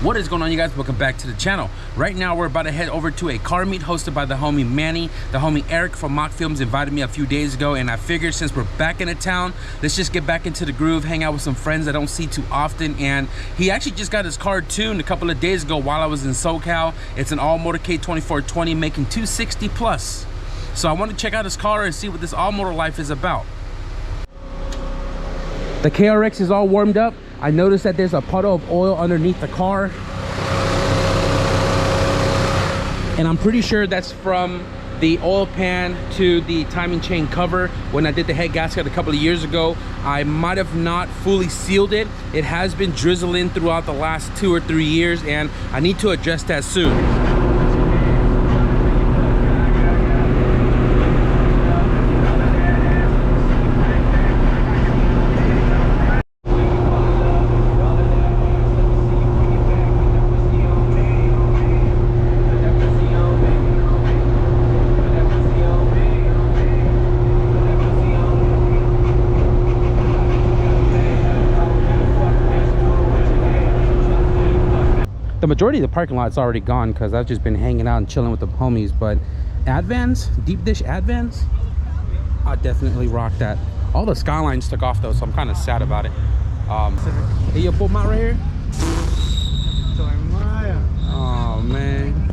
What is going on, you guys? Welcome back to the channel. Right now we're about to head over to a car meet hosted by the homie Manny. The homie Eric from Mock Films invited me a few days ago, and I figured since we're back in the town, let's just get back into the groove, hang out with some friends I don't see too often. And he actually just got his car tuned a couple of days ago while I was in SoCal. It's an all-motor K24 making 260 plus. So I want to check out his car and see what this all-motor life is about. The KRX is all warmed up. I noticed that there's a puddle of oil underneath the car, and I'm pretty sure that's from the oil pan to the timing chain cover. When I did the head gasket a couple of years ago, I might have not fully sealed it. It has been drizzling throughout the last 2 or 3 years, and I need to address that soon. The majority of the parking lot's already gone because I've just been hanging out and chilling with the homies, but Advans, deep dish Advans, I definitely rock that. All the skylines took off though, so I'm kind of sad about it. Hey, you pull them out right here? Oh man.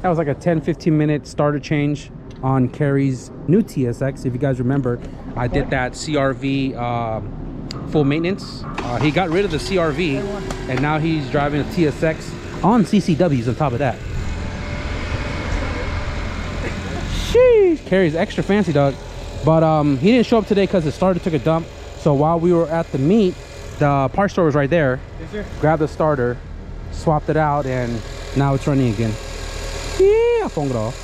That was like a 10-15 minute starter change on Carrie's new TSX. If you guys remember, I did that CRV full maintenance. He got rid of the CRV and now he's driving a TSX on CCWs on top of that. Sheesh, Carrie's extra fancy, dog. But he didn't show up today because his starter took a dump. So while we were at the meet, the parts store was right there. Yes, sir. Grabbed the starter, swapped it out, and now it's running again. Yeah, phone it off.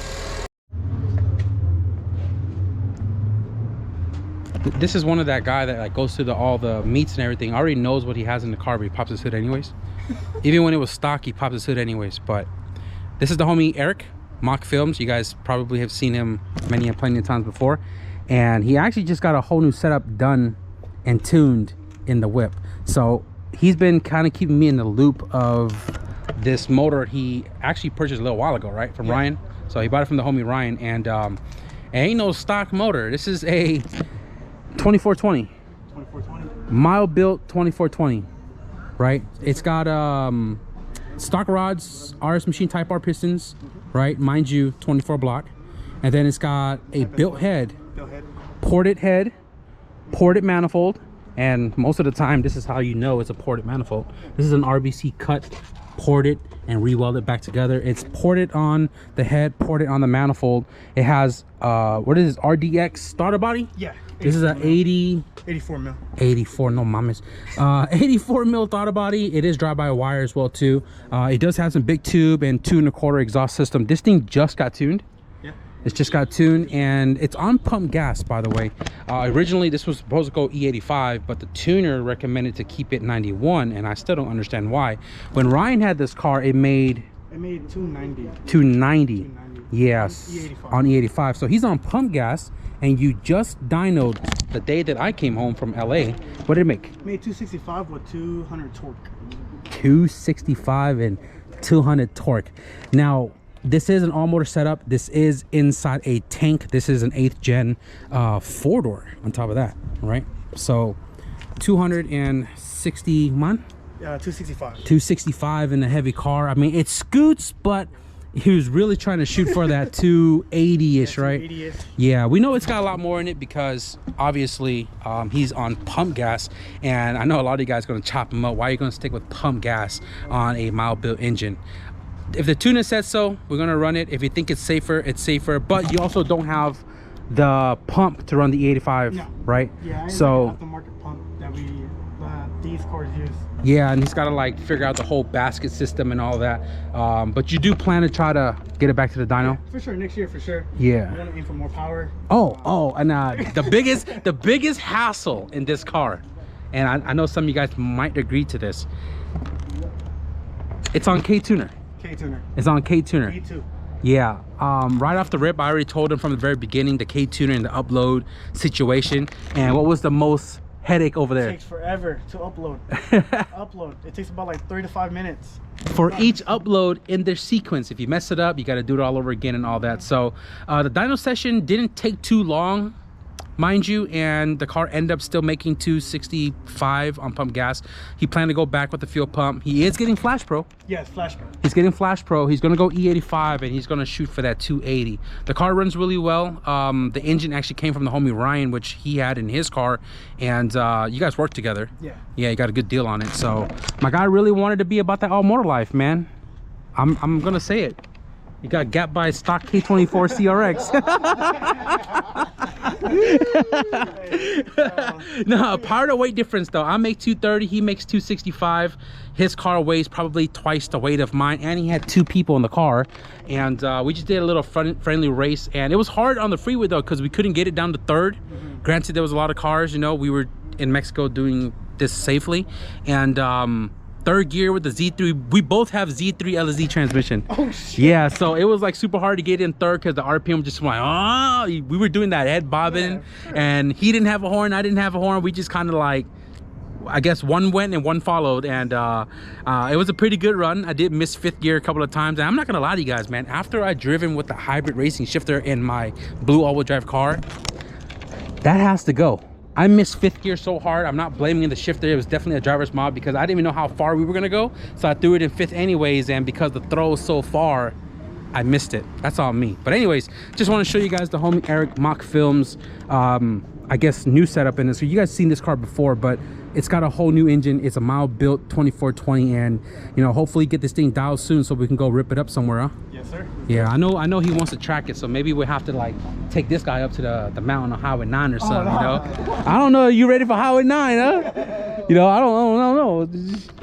This is one of that guy that like goes to all the meets and everything, already knows what he has in the car, but he pops his hood anyways. Even when it was stock, he pops his hood anyways. But this is the homie Eric, Mock Films. You guys probably have seen him many and plenty of times before, and he actually just got a whole new setup done and tuned in the whip. So he's been kind of keeping me in the loop of this motor he actually purchased a little while ago, right, from Ryan. So he bought it from the homie Ryan, and it ain't no stock motor. This is a 2420 mile built 2420, right? It's got stock rods, RS machine type R pistons, right? Mind you, 24 block. And then it's got a built head, ported manifold, and most of the time this is how you know it's a ported manifold. This is an RBC cut, ported and re-welded back together. It's ported on the head, ported on the manifold. It has what is this, RDX starter body? Yeah. This is an 84 mil. 84, no mames. 84 mil throttle body. It is drive-by-wire as well too. It does have some big tube and 2 1/4 exhaust system. This thing just got tuned. Yeah. It's just got tuned, and it's on pump gas, by the way. Originally this was supposed to go E85, but the tuner recommended to keep it 91, and I still don't understand why. When Ryan had this car, it made 290. 290. Yes, E85. on E85. So he's on pump gas, and you just dynoed the day that I came home from LA. What did it make? Made 265 with 200 torque. 265 and 200 torque. Now, this is an all-motor setup. This is inside a tank. This is an 8th gen 4-door on top of that, right? So 260 man? 265. 265 in a heavy car. I mean, it scoots, but he was really trying to shoot for that 280-ish, right? 280-ish. Yeah, we know it's got a lot more in it because obviously he's on pump gas, and I know a lot of you guys are going to chop him up. Why are you going to stick with pump gas on a mild built engine? If the tuner says so, we're going to run it. If you think it's safer, but you also don't have the pump to run the E85, no. Right? Yeah, so aftermarket pump that these cars use. yeah, and he's got to like figure out the whole basket system and all that. But you do plan to try to get it back to the dyno? Yeah, for sure, next year for sure. Yeah. We want to aim for more power. And the biggest hassle in this car, and I know some of you guys might agree to this, it's on K-tuner. K-tuner. It's on K-tuner. K2. Yeah, right off the rip, I already told him from the very beginning the K-tuner and the upload situation. And what was the most headache over there? It takes forever to upload. It takes about like 3 to 5 minutes for each upload in their sequence. If you mess it up, you got to do it all over again and all that. So the dyno session didn't take too long, mind you, and the car ended up still making 265 on pump gas. He planned to go back with the fuel pump. He is getting Flash Pro. Yes, Flash Pro. He's getting Flash Pro. He's going to go E85, and he's going to shoot for that 280. The car runs really well. The engine actually came from the homie Ryan, which he had in his car, and you guys worked together. Yeah, you got a good deal on it. So my guy really wanted to be about that all motor life, man. I'm going to say it. You got gapped by stock K24 CRX. No, part of weight difference though. I make 230, he makes 265. His car weighs probably twice the weight of mine, and he had 2 people in the car. And we just did a little friendly race, and it was hard on the freeway though because we couldn't get it down to 3rd. Granted, there was a lot of cars, you know, we were in Mexico doing this safely, and 3rd gear with the Z3. We both have Z3 LSD transmission. Oh shit. Yeah, so it was like super hard to get in 3rd because the RPM just went, oh, we were doing that head bobbing. Yeah, sure. And he didn't have a horn, I didn't have a horn. We just kind of like, I guess one went and one followed, and it was a pretty good run. I did miss 5th gear a couple of times, and I'm not gonna lie to you guys, man, after I driven with the hybrid racing shifter in my blue all-wheel drive car, that has to go. I missed 5th gear so hard. I'm not blaming the shifter. It was definitely a driver's mob because I didn't even know how far we were gonna go. So I threw it in 5th anyways, and because the throw was so far, I missed it. That's all me. But anyways, just want to show you guys the homie Eric Mock Films, I guess, new setup in this. So you guys seen this car before, but it's got a whole new engine. It's a mild built 2420, and you know, hopefully get this thing dialed soon so we can go rip it up somewhere, huh? Yes, sir. Yeah, I know he wants to track it, so maybe we'll have to like take this guy up to the mountain on Highway 9 or something. You know, I don't know, you ready for Highway 9, huh? You know, I don't know.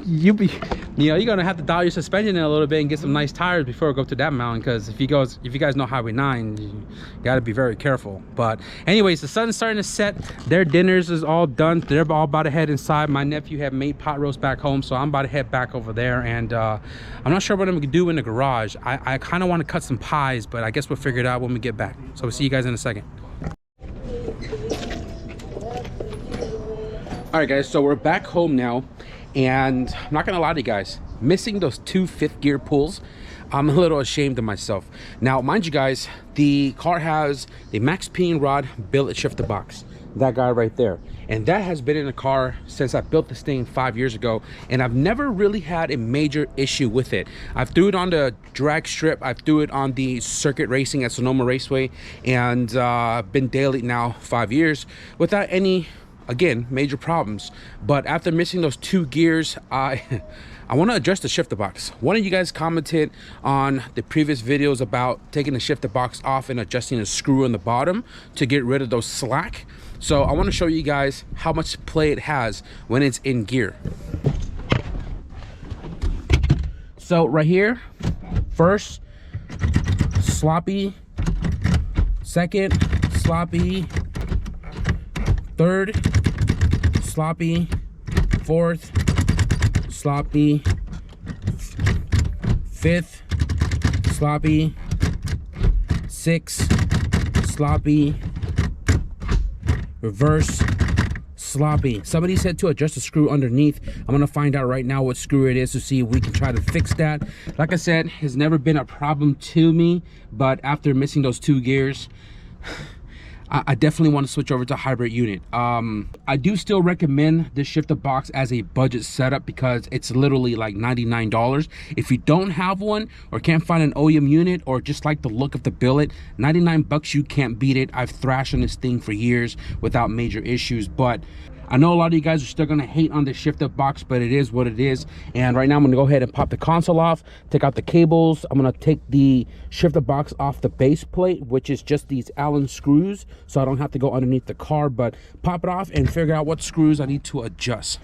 You know, you're gonna have to dial your suspension in a little bit and get some nice tires before we go up to that mountain, because if you guys know Highway 9, you got to be very careful. But anyways, the sun's starting to set. Their dinners is all done. They're all about to head inside. My nephew had made pot roast back home, so I'm about to head back over there, and I'm not sure what I'm gonna do in the garage. I kind of want to cut some pies, but I guess we'll figure it out when we get back. So we'll see you guys in a second. All right guys, so we're back home now, and I'm not gonna lie to you guys, missing those 2 5th gear pulls, I'm a little ashamed of myself. Now mind you guys, the car has the Max Pinion Rod billet shifter box, that guy right there, and that has been in the car since I built this thing 5 years ago, and I've never really had a major issue with it. I've threw it on the drag strip, I've threw it on the circuit racing at Sonoma Raceway, and been daily now 5 years without any again, major problems. But after missing those 2 gears, I want to adjust the shifter box. One of you guys commented on the previous videos about taking the shifter box off and adjusting the screw in the bottom to get rid of those slack. So I want to show you guys how much play it has when it's in gear. So right here, first, sloppy, second, sloppy, third, sloppy, fourth, sloppy, fifth, sloppy, sixth, sloppy, reverse, sloppy. Somebody said to adjust the screw underneath. I'm gonna find out right now what screw it is to see if we can try to fix that. Like I said, it's never been a problem to me, but after missing those 2 gears, I definitely want to switch over to hybrid unit. I do still recommend this shifter box as a budget setup because it's literally like $99. If you don't have one or can't find an OEM unit or just like the look of the billet, 99 bucks, you can't beat it. I've thrashed on this thing for years without major issues, but I know a lot of you guys are still gonna hate on the shifter box, but it is what it is. And right now I'm gonna go ahead and pop the console off, take out the cables. I'm gonna take the shifter box off the base plate, which is just these Allen screws, so I don't have to go underneath the car, but pop it off and figure out what screws I need to adjust.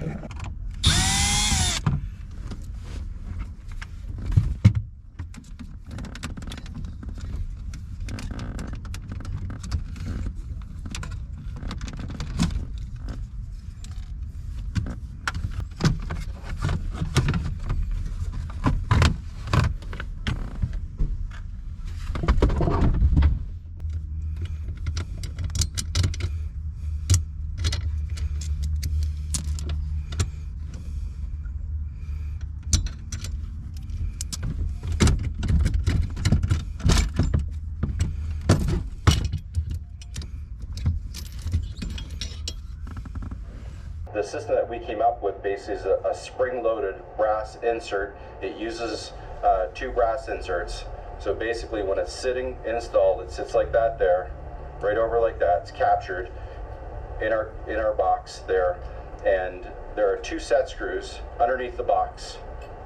The system that we came up with basically is a spring-loaded brass insert. It uses 2 brass inserts. So basically when it's sitting installed, it sits like that there, right over like that. It's captured in our box there. And there are 2 set screws underneath the box.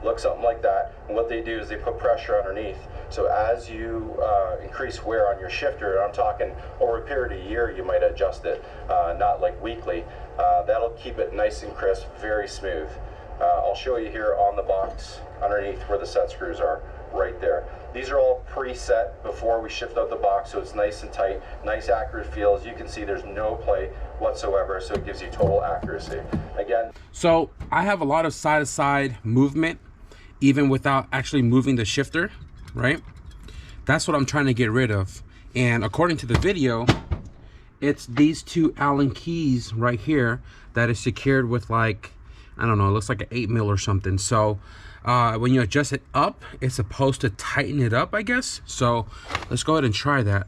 Look something like that. And what they do is they put pressure underneath. So as you increase wear on your shifter, and I'm talking over a period of a year, you might adjust it, not like weekly. That'll keep it nice and crisp, very smooth. I'll show you here on the box underneath where the set screws are, right there. These are all preset before we shift out the box, so it's nice and tight, nice accurate feel. As you can see, there's no play whatsoever, so it gives you total accuracy. Again, so I have a lot of side-to-side movement, even without actually moving the shifter, right? That's what I'm trying to get rid of. And according to the video, it's these 2 Allen keys right here that is secured with, like, I don't know, it looks like an 8mm or something. So when you adjust it up, it's supposed to tighten it up, I guess. So let's go ahead and try that.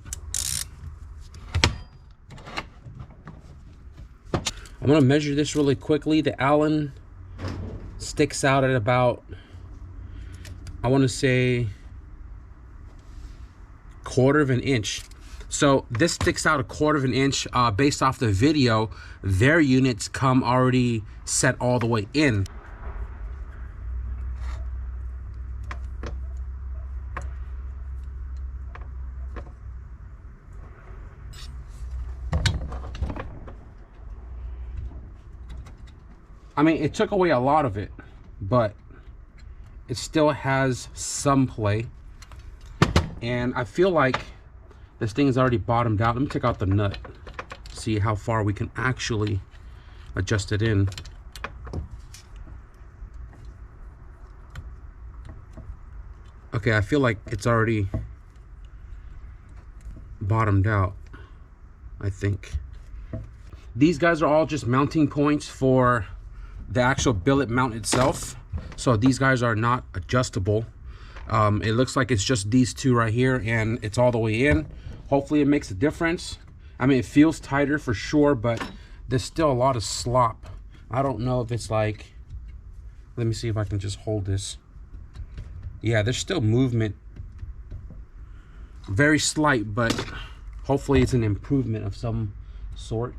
I'm gonna measure this really quickly. The Allen sticks out at about, I want to say, 1/4 of an inch. So this sticks out 1/4 of an inch. Based off the video, their units come already set all the way in. I mean, it took away a lot of it, but it still has some play. And I feel like this thing is already bottomed out. Let me take out the nut, see how far we can actually adjust it in. Okay, I feel like it's already bottomed out, I think. These guys are all just mounting points for the actual billet mount itself. So these guys are not adjustable. It looks like it's just these 2 right here, and it's all the way in. Hopefully it makes a difference. I mean, it feels tighter for sure, but there's still a lot of slop. I don't know if it's like, let me see if I can just hold this. Yeah, there's still movement. Very slight, but hopefully it's an improvement of some sort.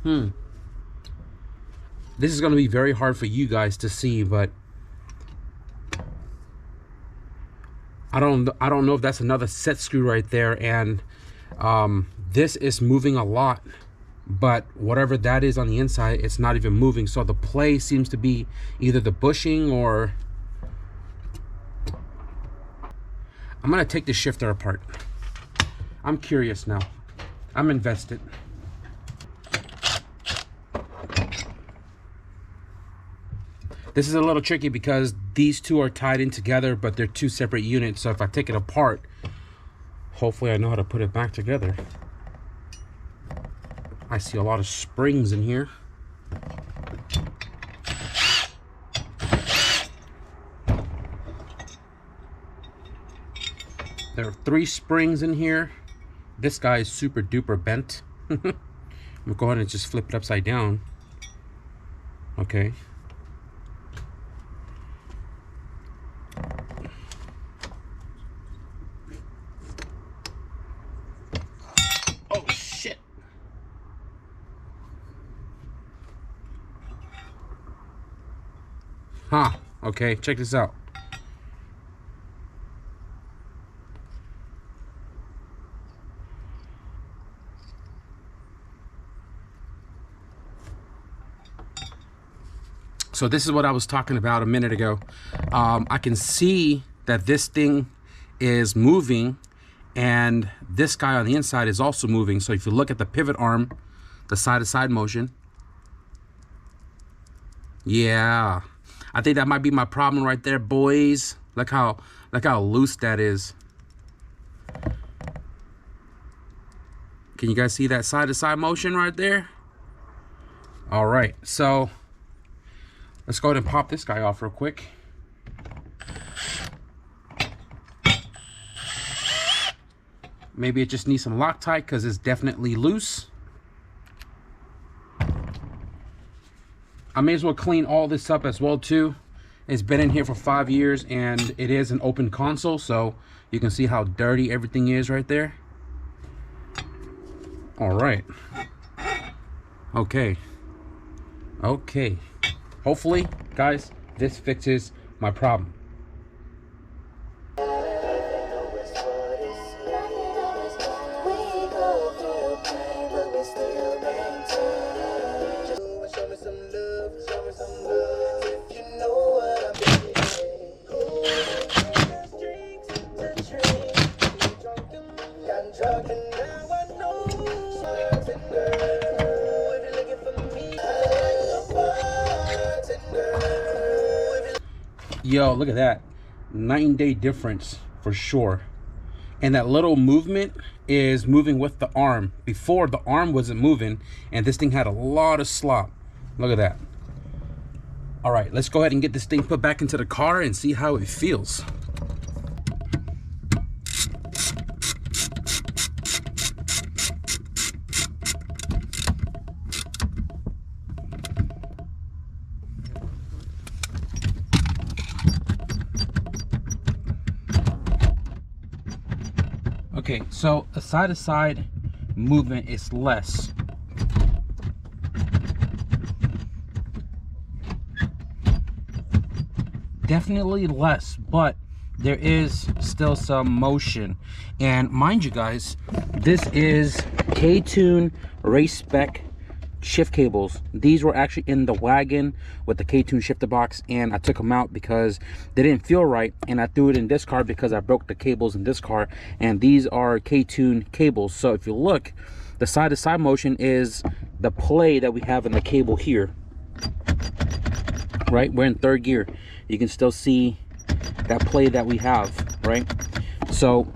This is going to be very hard for you guys to see, but I don't know if that's another set screw right there, and this is moving a lot, but whatever that is on the inside, it's not even moving. So the play seems to be either the bushing, or I'm gonna take the shifter apart. I'm curious now. I'm invested. This is a little tricky because these two are tied in together, but they're two separate units. So if I take it apart, hopefully I know how to put it back together. I see a lot of springs in here. There are 3 springs in here. This guy is super duper bent. I'm gonna go ahead and just flip it upside down. Okay. Oh shit. Huh. Okay, check this out. So this is what I was talking about a minute ago. I can see that this thing is moving, and this guy on the inside is also moving. So if you look at the pivot arm, the side-to-side motion, yeah, I think that might be my problem right there, boys. Look how loose that is. Can you guys see that side-to-side motion right there? All right, so let's go ahead and pop this guy off real quick. Maybe it just needs some Loctite because it's definitely loose. I may as well clean all this up as well too. It's been in here for 5 years, and it is an open console, so you can see how dirty everything is right there. All right. Okay. Okay. Hopefully, guys, this fixes my problem. Yo, look at that. 9-day difference for sure. And that little movement is moving with the arm. Before, the arm wasn't moving, and this thing had a lot of slop. Look at that. All right, let's go ahead and get this thing put back into the car and see how it feels. Okay, so the side-to-side movement is less. Definitely less, but there is still some motion. And mind you guys, this is K-Tune race spec shift cables. These were actually in the wagon with the K-Tune shifter box, and I took them out because they didn't feel right, and I threw it in this car because I broke the cables in this car. And these are K-Tune cables. So if you look, the side-to-side motion is the play that we have in the cable here, right? We're in 3rd gear. You can still see that play that we have, right? So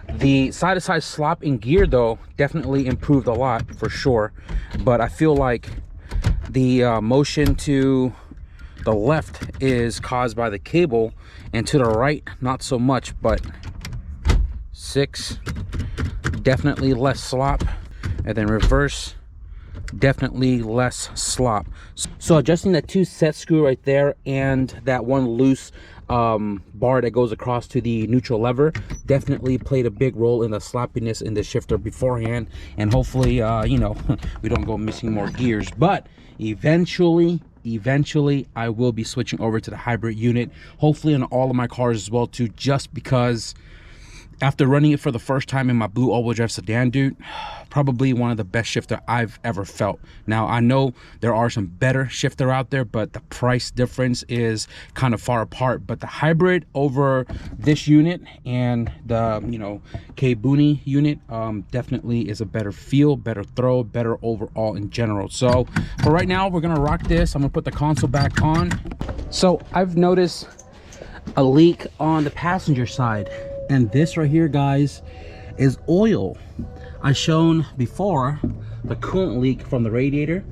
the side-to-side slop in gear though definitely improved a lot for sure, but I feel like the motion to the left is caused by the cable, and to the right not so much. But 6, definitely less slop, and then reverse, definitely less slop. So adjusting that 2 set screw right there and that 1 loose bar that goes across to the neutral lever definitely played a big role in the sloppiness in the shifter beforehand, and hopefully you know, we don't go missing more gears. But eventually I will be switching over to the hybrid unit, hopefully on all of my cars as well too, just because after running it for the first time in my blue all-wheel drive sedan, dude, probably one of the best shifter I've ever felt. Now, I know there are some better shifter out there, but the price difference is kind of far apart. But the hybrid over this unit and the, you know, K-Buni unit definitely is a better feel, better throw, better overall in general. So for right now, we're gonna rock this. I'm gonna put the console back on. So I've noticed a leak on the passenger side, and this right here, guys, is oil. I shown before the coolant leak from the radiator,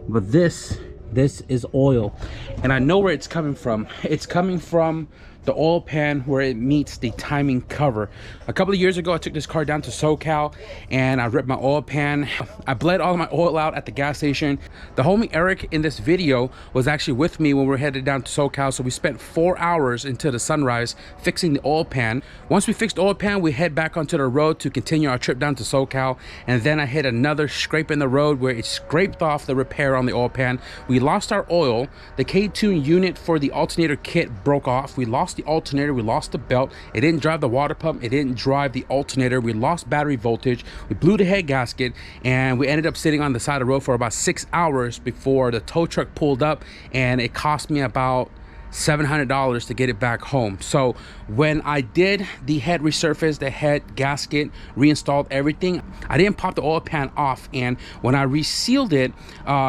but this is oil, and I know where it's coming from. It's coming from the oil pan where it meets the timing cover. A couple of years ago, I took this car down to SoCal and I ripped my oil pan. I bled all of my oil out at the gas station. The homie Eric in this video was actually with me when we were headed down to SoCal, so we spent 4 hours until the sunrise fixing the oil pan. Once we fixed the oil pan, we head back onto the road to continue our trip down to SoCal, and then I hit another scrape in the road where it scraped off the repair on the oil pan. We lost our oil. The K-tune unit for the alternator kit broke off. We lost the alternator, we lost the belt. It didn't drive the water pump, it didn't drive the alternator. We lost battery voltage, we blew the head gasket, and we ended up sitting on the side of the road for about 6 hours before the tow truck pulled up, and it cost me about $700 to get it back home. So when I did the head resurface, the head gasket, reinstalled everything, I didn't pop the oil pan off, and when I resealed it,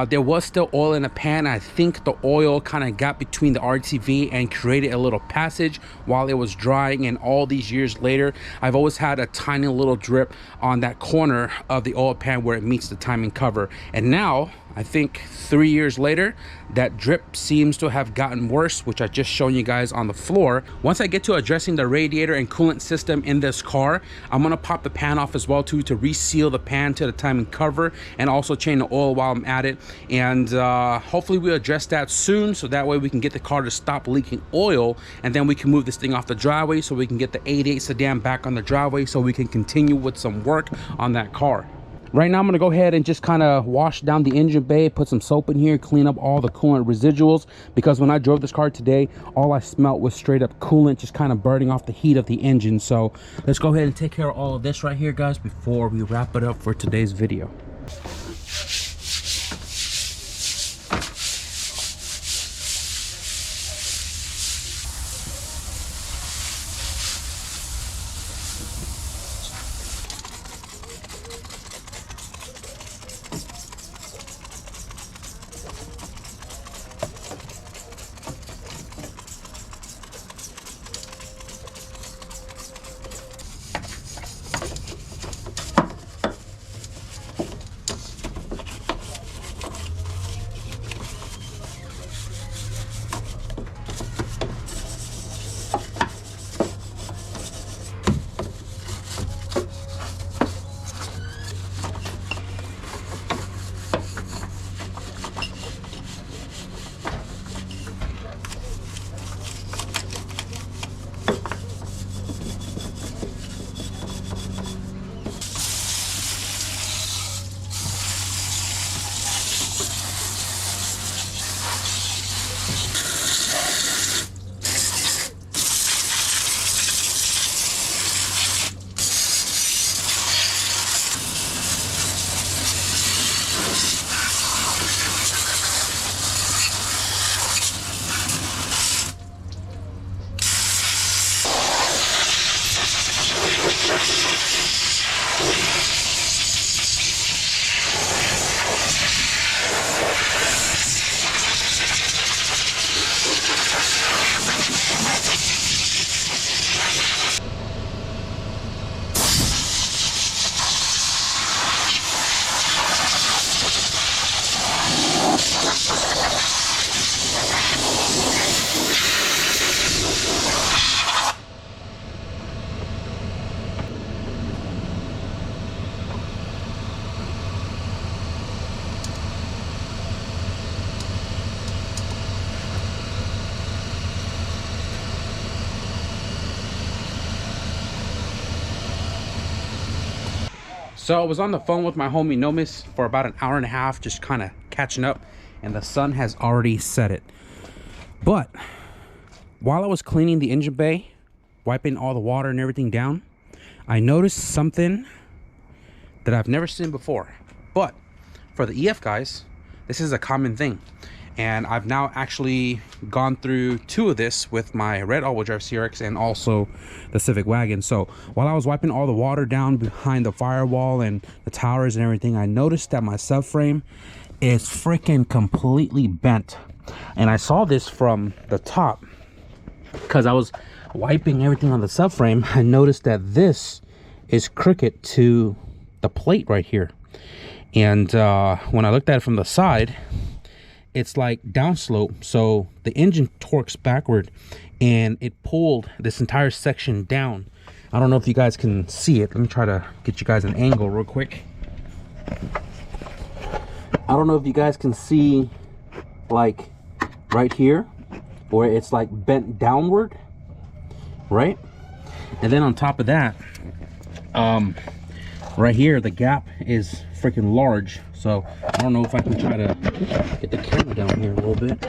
there was still oil in the pan. I think the oil kind of got between the RTV and created a little passage while it was drying, and all these years later, I've always had a tiny little drip on that corner of the oil pan where it meets the timing cover. And now, I think 3 years later, that drip seems to have gotten worse, which I just shown you guys on the floor. Once I get to addressing the radiator and coolant system in this car, I'm gonna pop the pan off as well too, to reseal the pan to the timing cover, and also change the oil while I'm at it. And hopefully we'll address that soon, so that way we can get the car to stop leaking oil, and then we can move this thing off the driveway so we can get the 88 sedan back on the driveway so we can continue with some work on that car. Right now, I'm gonna go ahead and just kind of wash down the engine bay, put some soap in here, clean up all the coolant residuals, because when I drove this car today, all I smelled was straight up coolant just kind of burning off the heat of the engine. So let's go ahead and take care of all of this right here, guys, before we wrap it up for today's video. So I was on the phone with my homie Nomis for about an hour and a half, just kind of catching up, and the sun has already set it. But while I was cleaning the engine bay, wiping all the water and everything down, I noticed something that I've never seen before. But for the EF guys, this is a common thing. And I've now actually gone through 2 of this with my red all-wheel drive CRX and also the Civic wagon. So while I was wiping all the water down behind the firewall and the towers and everything, I noticed that my subframe is freaking completely bent. And I saw this from the top because I was wiping everything on the subframe. I noticed that this is crooked to the plate right here. And when I looked at it from the side, it's like downslope, so the engine torques backward and it pulled this entire section down. I don't know if you guys can see it. Let me try to get you guys an angle real quick. I don't know if you guys can see, like right here where it's like bent downward, right? And then on top of that, right here the gap is freaking large. So I don't know if I can try to get the camera down here a little bit.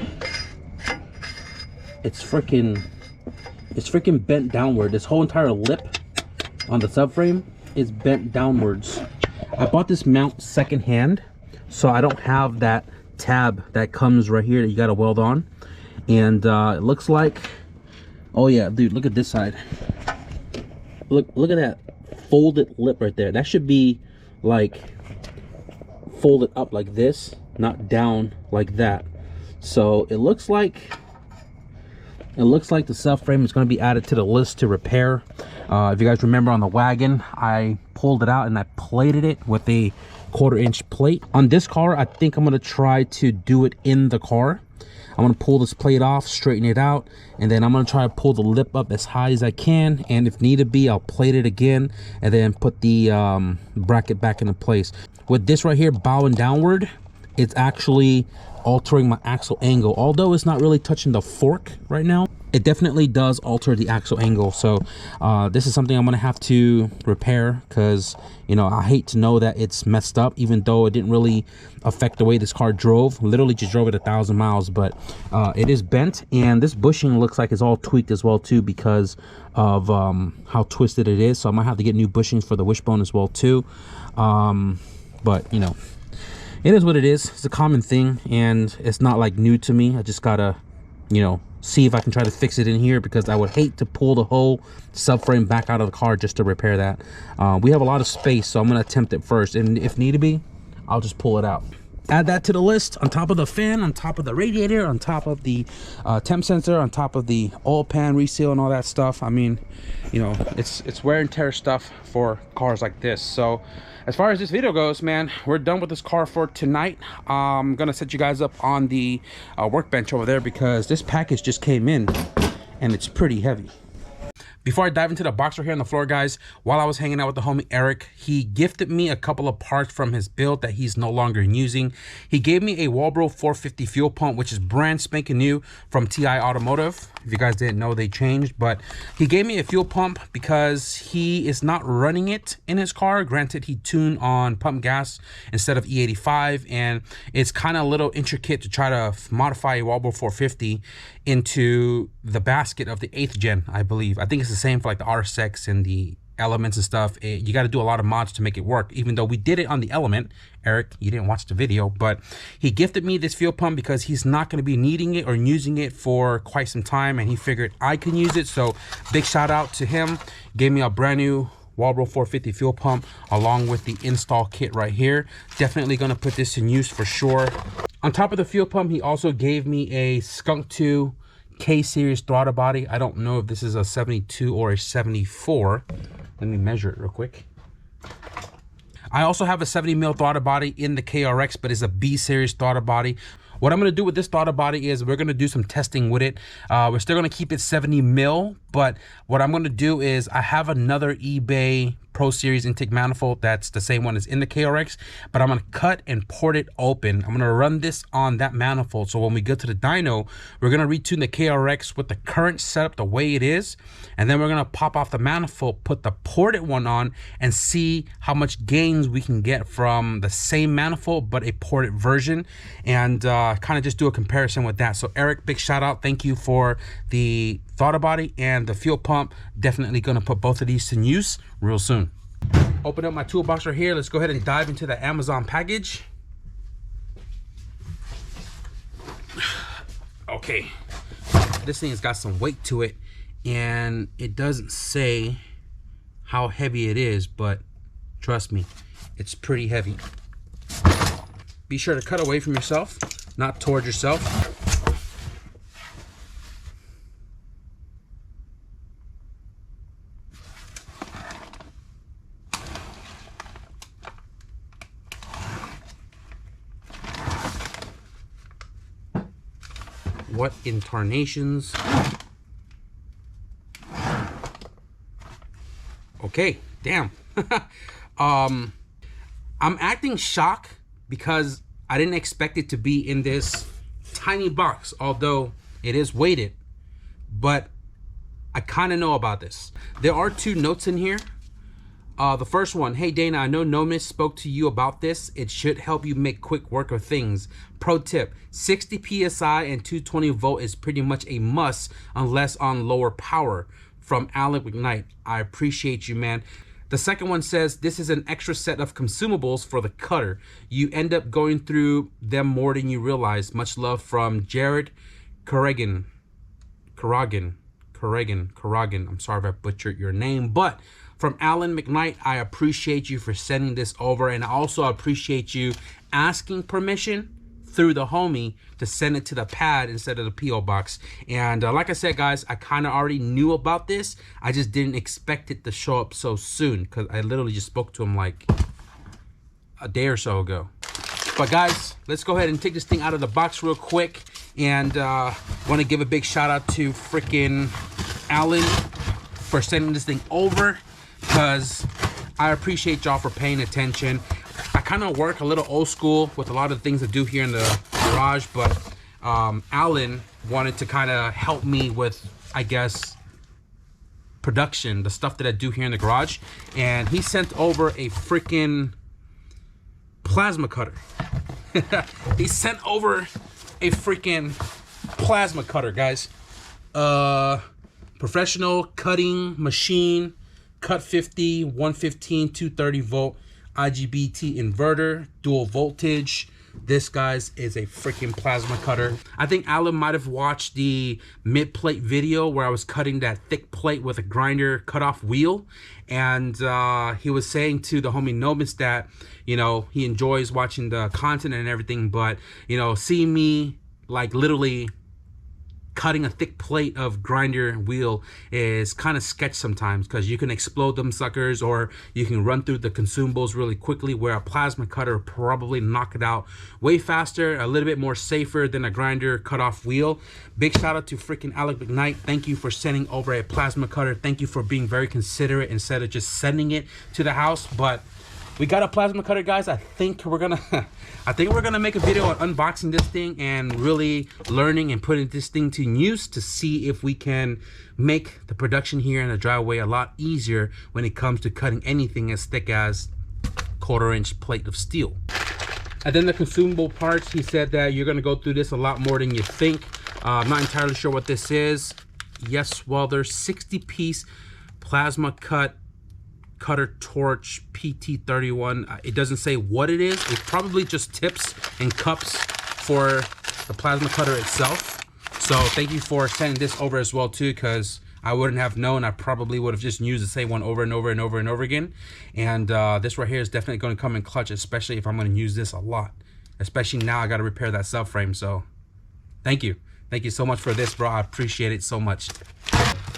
It's freaking bent downward. This whole entire lip on the subframe is bent downwards. I bought this mount secondhand, so I don't have that tab that comes right here that you got to weld on. And it looks like, oh yeah, dude, look at this side. Look at that folded lip right there. That should be like folded up like this, not down like that. So it looks like the subframe is going to be added to the list to repair. If you guys remember on the wagon, I pulled it out and I plated it with a 1/4-inch plate. On this car, I think I'm going to try to do it in the car. I'm going to pull this plate off, straighten it out, and then I'm going to try to pull the lip up as high as I can, and if need to be, I'll plate it again and then put the bracket back into place. With this right here bowing downward, it's actually altering my axle angle. Although it's not really touching the fork right now, it definitely does alter the axle angle. So this is something I'm gonna have to repair, because you know, I hate to know that it's messed up, even though it didn't really affect the way this car drove. Literally just drove it 1,000 miles, but it is bent, and this bushing looks like it's all tweaked as well too, because of how twisted it is. So I might have to get new bushings for the wishbone as well too. But you know, it is what it is. It's a common thing, and it's not like new to me. I just gotta, you know, see if I can try to fix it in here, because I would hate to pull the whole subframe back out of the car just to repair that. We have a lot of space, so I'm gonna attempt it first, and if need to be, I'll just pull it out. Add that to the list, on top of the fan, on top of the radiator, on top of the temp sensor, on top of the oil pan reseal and all that stuff. I mean, you know, it's wear and tear stuff for cars like this. So as far as this video goes, man, we're done with this car for tonight. I'm gonna set you guys up on the workbench over there, because this package just came in and it's pretty heavy. Before I dive into the box right here on the floor, guys, while I was hanging out with the homie Eric, he gifted me a couple of parts from his build that he's no longer using. He gave me a Walbro 450 fuel pump, which is brand spanking new from TI Automotive. If you guys didn't know, they changed, but he gave me a fuel pump because he is not running it in his car. Granted, he tuned on pump gas instead of E85, and it's kind of a little intricate to try to modify a Walbro 450 into the basket of the 8th gen, I believe. I think it's the same for like the RSX and the Elements and stuff. You got to do a lot of mods to make it work, even though we did it on the Element. Eric, you didn't watch the video, but he gifted me this fuel pump because he's not going to be needing it or using it for quite some time, and he figured I can use it. So big shout out to him. Gave me a brand new Walbro 450 fuel pump along with the install kit right here. Definitely going to put this in use for sure. On top of the fuel pump, he also gave me a Skunk 2 K series throttle body. I don't know if this is a 72 or a 74. Let me measure it real quick. I also have a 70 mil throttle body in the KRX, but it's a B series throttle body. What I'm going to do with this throttle body is we're going to do some testing with it. We're still going to keep it 70 mil, but what I'm going to do is I have another eBay Pro Series intake manifold. That's the same one as in the KRX, but I'm gonna cut and port it open. I'm gonna run this on that manifold, so when we go to the dyno, we're gonna retune the KRX with the current setup the way it is, and then we're gonna pop off the manifold, put the ported one on, and see how much gains we can get from the same manifold but a ported version, and kind of just do a comparison with that. So Eric, big shout out, thank you for the throttle body and the fuel pump. Definitely gonna put both of these to use real soon. Open up my toolbox right here. Let's go ahead and dive into the Amazon package. Okay, this thing has got some weight to it, and it doesn't say how heavy it is, but trust me, it's pretty heavy. Be sure to cut away from yourself, not towards yourself. What in tarnations? Okay, damn. I'm acting shocked because I didn't expect it to be in this tiny box, although it is weighted, but I kind of know about this. There are 2 notes in here. The first one, hey Dana, I know Nomis spoke to you about this. It should help you make quick work of things. Pro tip, 60 PSI and 220 volt is pretty much a must unless on lower power. From Alec McKnight, I appreciate you, man. The second one says, this is an extra set of consumables for the cutter. You end up going through them more than you realize. Much love from Jared Corrigan. I'm sorry if I butchered your name, but from Alan McKnight, I appreciate you for sending this over, and I also appreciate you asking permission through the homie to send it to the pad instead of the PO box. And like I said, guys, I kind of already knew about this. I just didn't expect it to show up so soon because I literally just spoke to him like a day or so ago. But guys, let's go ahead and take this thing out of the box real quick, and want to give a big shout out to freaking Alan for sending this thing over, because I appreciate y'all for paying attention. I kind of work a little old school with a lot of things I do here in the garage, but Alan wanted to kind of help me with, I guess, production, the stuff that I do here in the garage, and he sent over a freaking plasma cutter. He sent over a freaking plasma cutter, guys. Professional cutting machine, cut 50, 115, 230 volt IGBT inverter, dual voltage. This, guys, is a freaking plasma cutter. I think Alan might have watched the mid plate video where I was cutting that thick plate with a grinder cutoff wheel, and he was saying to the homie Nomis that, you know, he enjoys watching the content and everything, but, you know, seeing me like literally cutting a thick plate of grinder wheel is kind of sketch sometimes, because you can explode them suckers, or you can run through the consumables really quickly, where a plasma cutter will probably knock it out way faster, a little bit more safer than a grinder cutoff wheel. Big shout out to freaking Alec McKnight. Thank you for sending over a plasma cutter. Thank you for being very considerate instead of just sending it to the house. But we got a plasma cutter, guys. I think we're gonna make a video on unboxing this thing and really learning and putting this thing to use to see if we can make the production here in the driveway a lot easier when it comes to cutting anything as thick as 1/4-inch plate of steel. And then the consumable parts, he said that you're gonna go through this a lot more than you think. I'm not entirely sure what this is. Yes, well, there's 60-piece plasma cutter torch PT31. It doesn't say what it is. It's probably just tips and cups for the plasma cutter itself. So thank you for sending this over as well too, because I wouldn't have known. I probably would have just used the same one over and over and over and over again. And this right here is definitely going to come in clutch, especially if I'm going to use this a lot, especially now I got to repair that subframe. So thank you so much for this, bro. I appreciate it so much.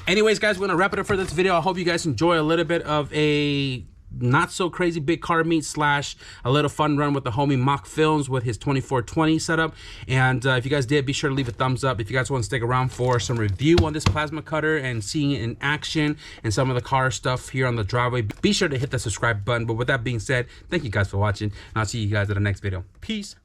Anyways, guys, we're gonna wrap it up for this video. I hope you guys enjoy a little bit of a not so crazy big car meet slash a little fun run with the homie Mock Films with his 2420 setup. And if you guys did, be sure to leave a thumbs up. If you guys want to stick around for some review on this plasma cutter and seeing it in action and some of the car stuff here on the driveway, be sure to hit the subscribe button. But with that being said, thank you guys for watching, and I'll see you guys in the next video. Peace.